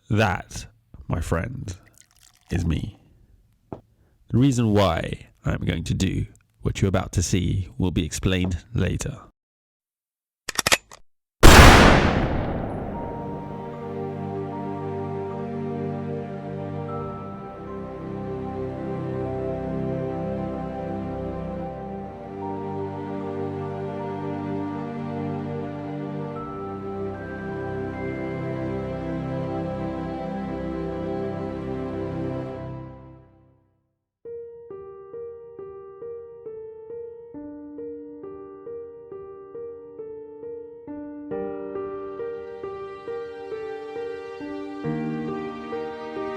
That, my friend, is me. The reason why I'm going to do what you're about to see will be explained later.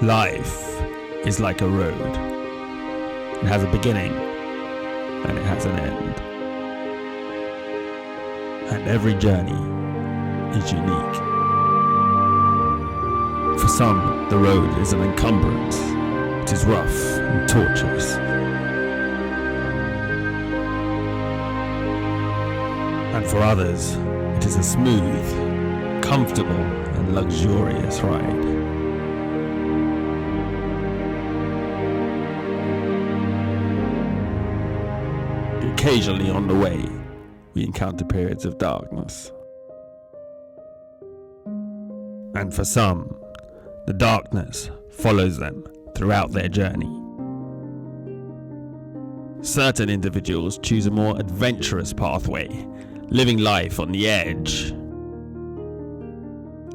Life is like a road. It has a beginning and it has an end. And every journey is unique. For some, the road is an encumbrance. It is rough and tortuous. And for others, it is a smooth, comfortable and luxurious ride. Occasionally on the way, we encounter periods of darkness. And for some, the darkness follows them throughout their journey. Certain individuals choose a more adventurous pathway, living life on the edge.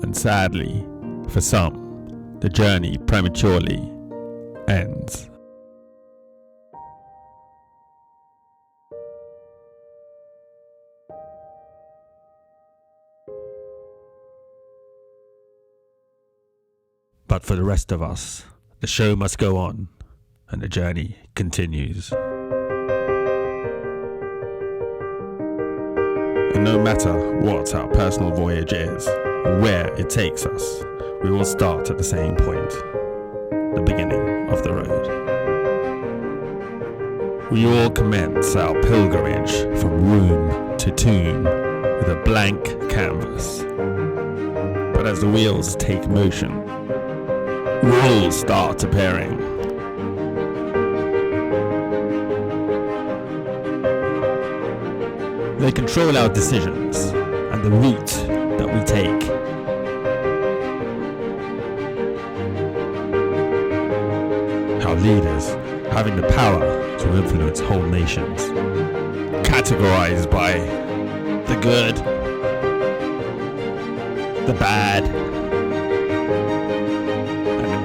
And sadly, for some, the journey prematurely ends. But for the rest of us, the show must go on, and the journey continues. And no matter what our personal voyage is, or where it takes us, we will start at the same point, the beginning of the road. We all commence our pilgrimage from room to tomb with a blank canvas. But as the wheels take motion, rules start appearing. They control our decisions and the route that we take. Our leaders having the power to influence whole nations, categorized by the good, the bad,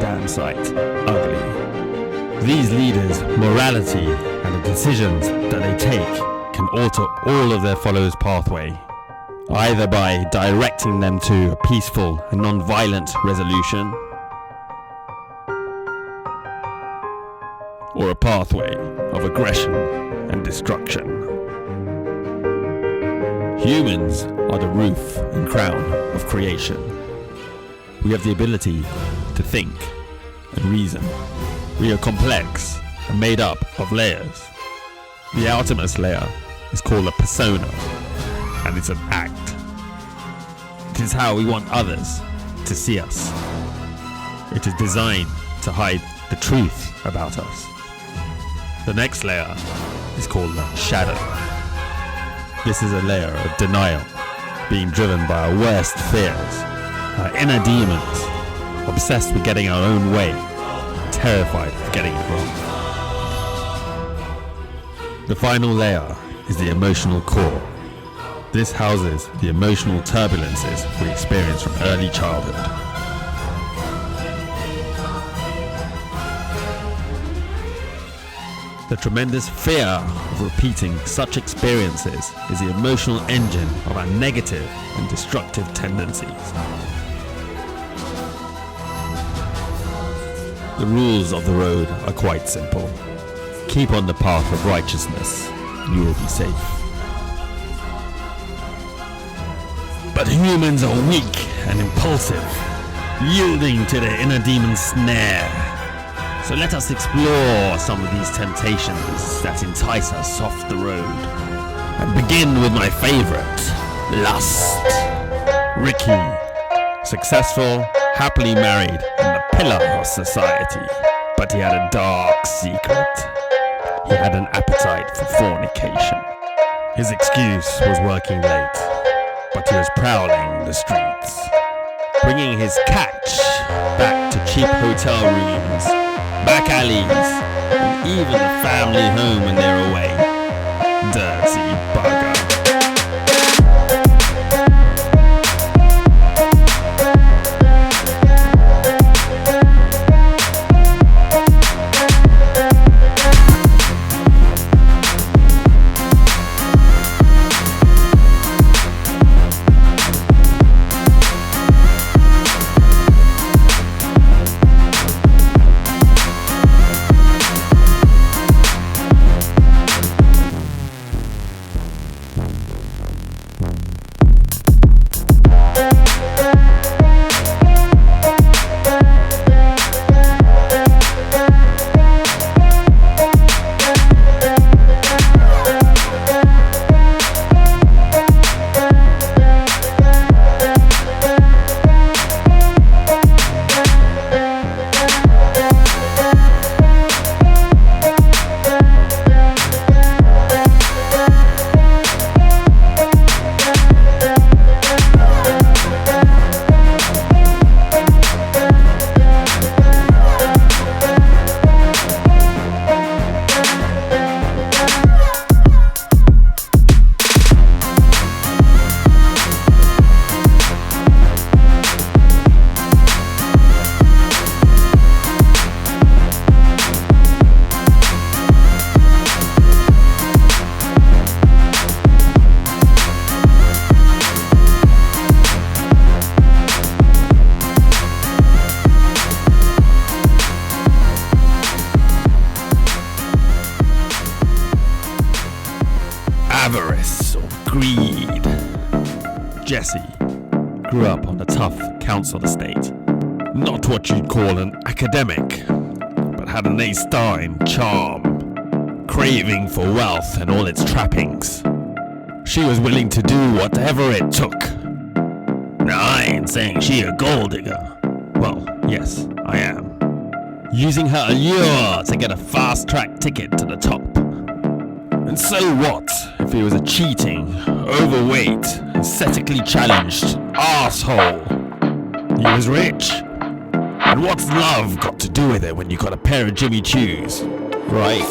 damn sight ugly. These leaders' morality and the decisions that they take can alter all of their followers' pathway, either by directing them to a peaceful and non-violent resolution, or a pathway of aggression and destruction. Humans are the roof and crown of creation. We have the ability to think and reason. We are complex and made up of layers. The outermost layer is called a persona, and it's an act. It is how we want others to see us. It is designed to hide the truth about us. The next layer is called the shadow. This is a layer of denial, being driven by our worst fears, our inner demons, obsessed with getting our own way, terrified of getting it wrong. The final layer is the emotional core. This houses the emotional turbulences we experience from early childhood. The tremendous fear of repeating such experiences is the emotional engine of our negative and destructive tendencies. The rules of the road are quite simple. Keep on the path of righteousness, and you will be safe. But humans are weak and impulsive, yielding to their inner demon's snare. So let us explore some of these temptations that entice us off the road. And begin with my favorite, lust. Ricky, successful, happily married and the pillar of society. But he had a dark secret. He had an appetite for fornication. His excuse was working late, but he was prowling the streets, bringing his catch back to cheap hotel rooms, back alleys, and even the family home when they're away. Dirty bugger. Avarice or greed. Jesse grew up on a tough council estate. Not what you'd call an academic, but had an A star in charm, craving for wealth and all its trappings. She was willing to do whatever it took. Now I ain't saying she a gold digger. Well, yes, I am. Using her allure to get a fast-track ticket to the top. And so what if he was a cheating, overweight, aesthetically challenged arsehole? He was rich. And what's love got to do with it when you got a pair of Jimmy Choos, right?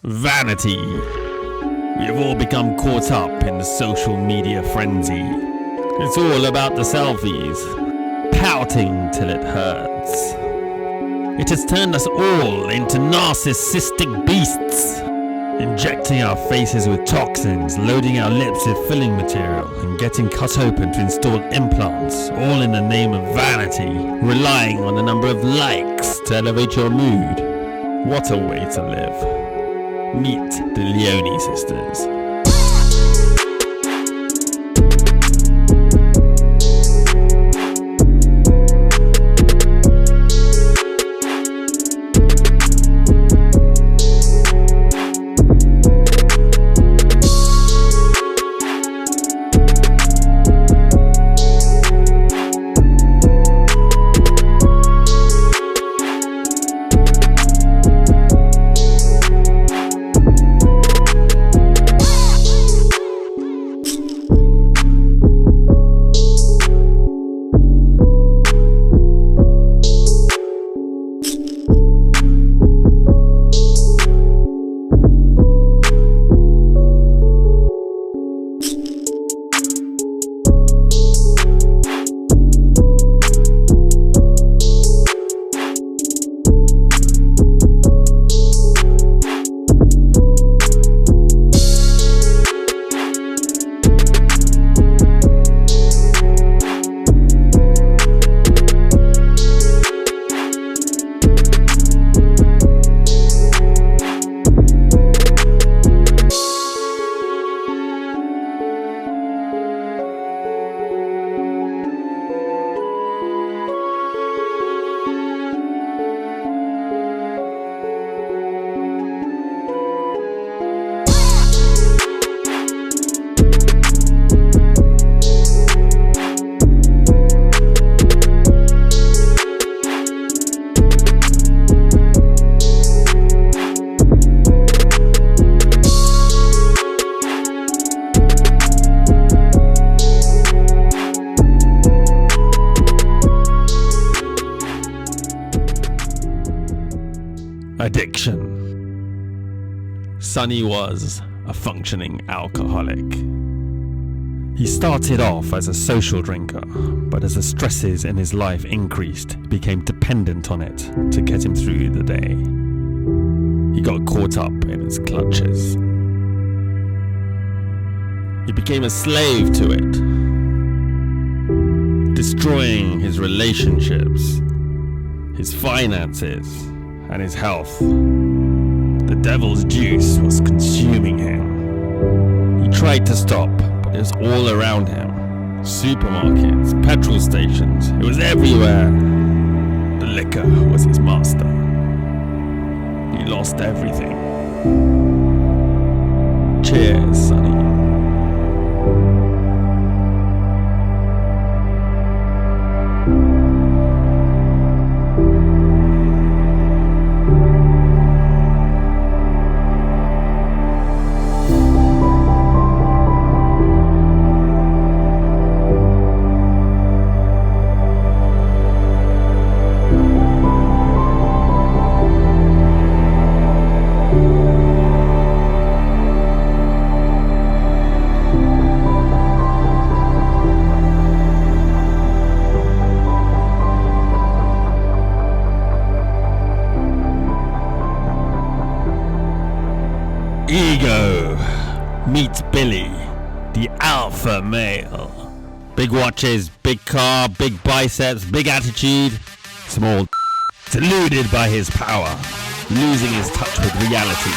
Vanity. We have all become caught up in the social media frenzy. It's all about the selfies, pouting till it hurts. It has turned us all into narcissistic beasts, injecting our faces with toxins, loading our lips with filling material, and getting cut open to install implants, all in the name of vanity, relying on the number of likes to elevate your mood. What a way to live. Meet the Leone sisters. Addiction. Sonny was a functioning alcoholic. He started off as a social drinker, but as the stresses in his life increased, he became dependent on it to get him through the day. He got caught up in its clutches. He became a slave to it, destroying his relationships, his finances, and his health. The devil's juice was consuming him. He tried to stop, but it was all around him. Supermarkets, petrol stations, it was everywhere. The liquor was his master. He lost everything. Cheers, Sonny. Ego. Meet Billy, the alpha male. Big watches, big car, big biceps, big attitude. Small, deluded by his power, losing his touch with reality.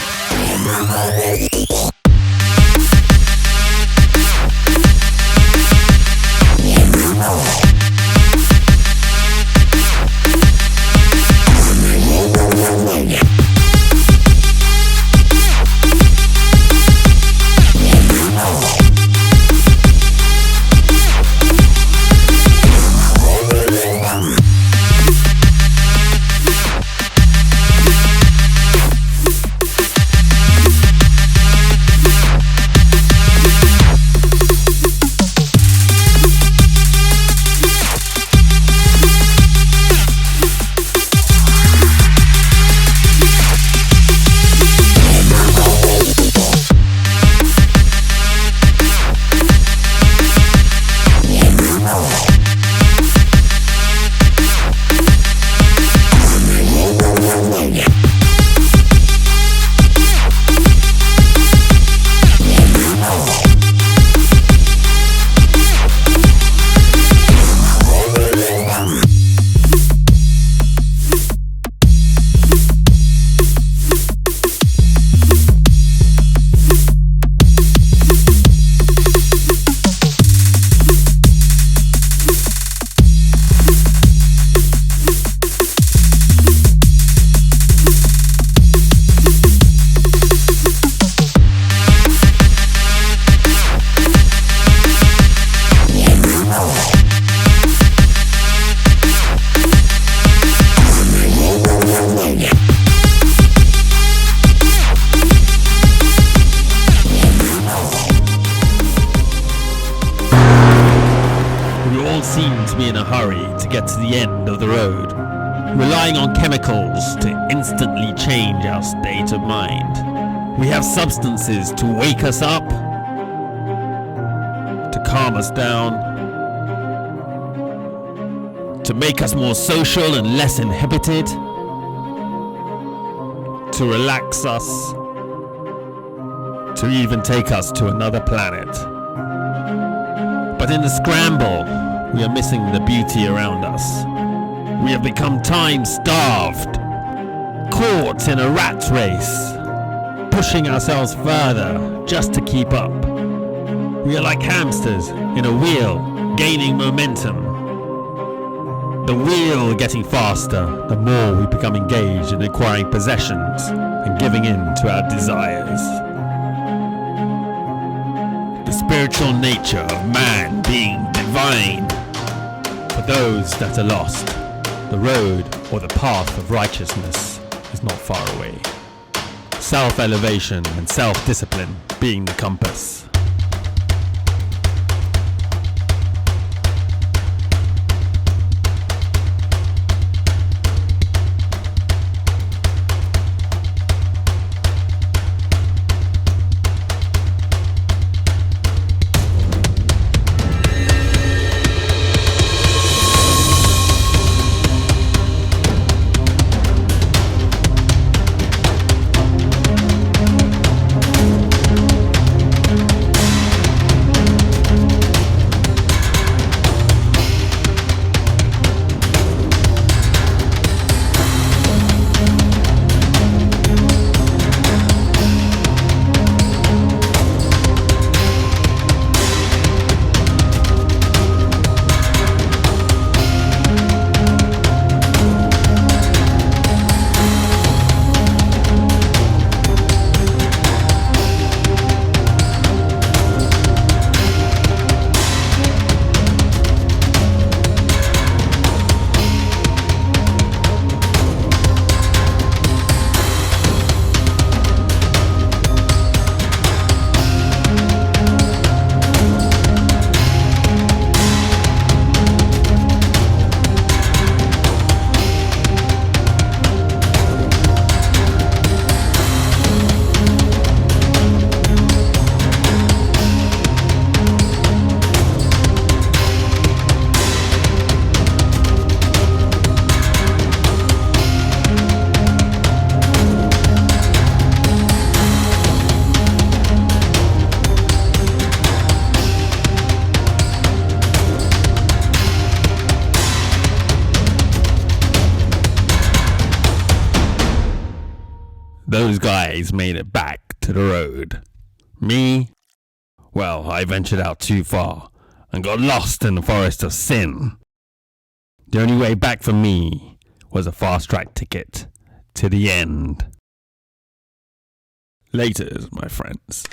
get to the end of the road, relying on chemicals to instantly change our state of mind. We have substances to wake us up, to calm us down, to make us more social and less inhibited, to relax us, to even take us to another planet. But in the scramble, we are missing the beauty around us. We have become time-starved, caught in a rat race, pushing ourselves further just to keep up. We are like hamsters in a wheel, gaining momentum. The wheel getting faster the more we become engaged in acquiring possessions and giving in to our desires. The spiritual nature of man being divine. For those that are lost, the road or the path of righteousness is not far away. Self-elevation and self-discipline being the compass. Those guys made it back to the road. Me? Well, I ventured out too far and got lost in the forest of sin. The only way back for me was a fast-track ticket to the end. Laters, my friends.